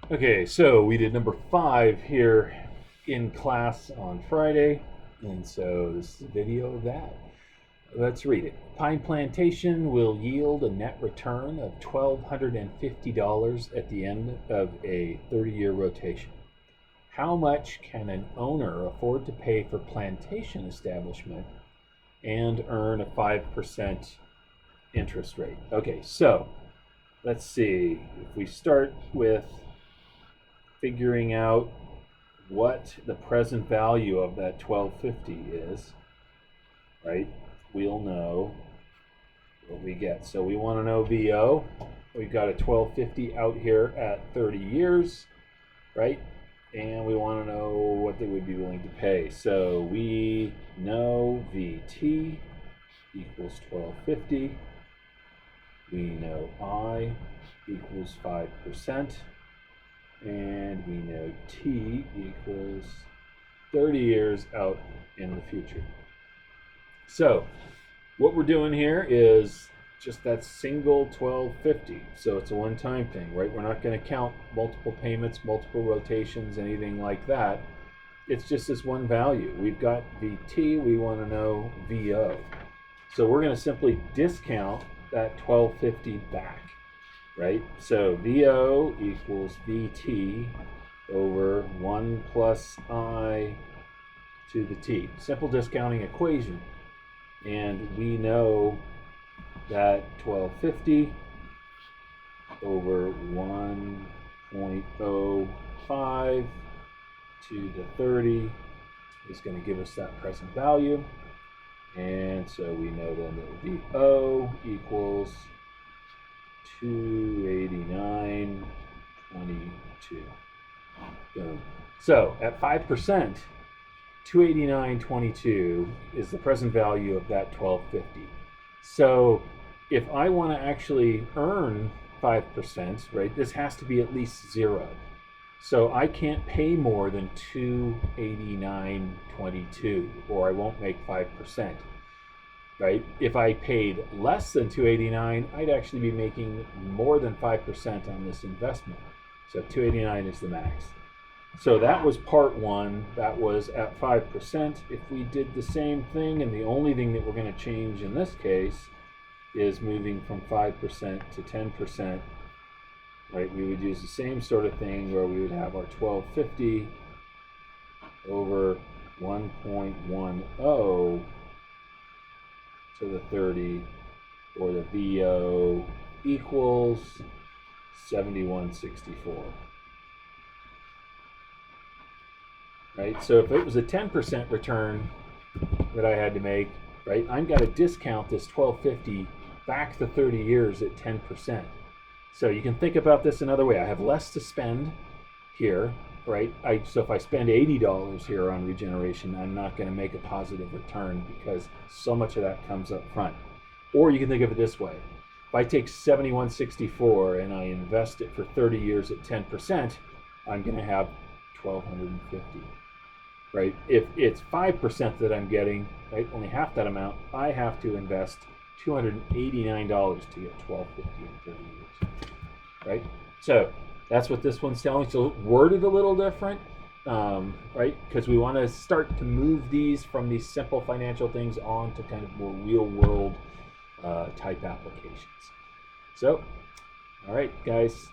Okay, so we did number 5 here in class on Friday, and so this is a video of that. Let's read it. Pine plantation will yield a net return of $1,250 at the end of a 30-year rotation. How much can an owner afford to pay for plantation establishment and earn a 5% interest rate? Okay, so let's see. If we start with figuring out what the present value of that 1250 is, right? We'll know what we get. So we want to know VO. We've got a 1250 out here at 30 years, right? And we want to know what they would be willing to pay. So we know VT equals 1250. We know I equals 5%. And we know T equals 30 years out in the future. So what we're doing here is just that single 1250. So it's a one-time thing, right? We're not going to count multiple payments, multiple rotations, anything like that. It's just this one value. We've got VT, we want to know VO. So we're going to simply discount that 1250 back. Right? So VO equals VT over 1 plus I to the T. Simple discounting equation. And we know that 1250 over 1.05 to the 30 is going to give us that present value. And so we know then that VO equals 289.22. Boom. So at 5%, 289.22 is the present value of that 1250. So if I want to actually earn 5%, right, this has to be at least 0. So I can't pay more than 289.22 or I won't make 5%. Right? If I paid less than 289, I'd actually be making more than 5% on this investment. So 289 is the max. So that was part 1. That was at 5%. If we did the same thing, and the only thing that we're going to change in this case is moving from 5% to 10%, right? We would use the same sort of thing where we would have our 1250 over 1.10 to the 30, or the VO equals 7164. Right? So if it was a 10% return that I had to make, right, I've got to discount this 1250 back to 30 years at 10%. So you can think about this another way. I have less to spend here, right? So if I spend $80 here on regeneration, I'm not going to make a positive return because so much of that comes up front. Or you can think of it this way. If I take 7164 and I invest it for 30 years at 10%, I'm going to have 1250. Right? If it's 5% that I'm getting, right, only half that amount, I have to invest $289 to get 1250 in 30 years. Right? So that's what this one's telling. So worded a little different, right? Because we want to start to move these from these simple financial things on to kind of more real world type applications. So, all right, guys,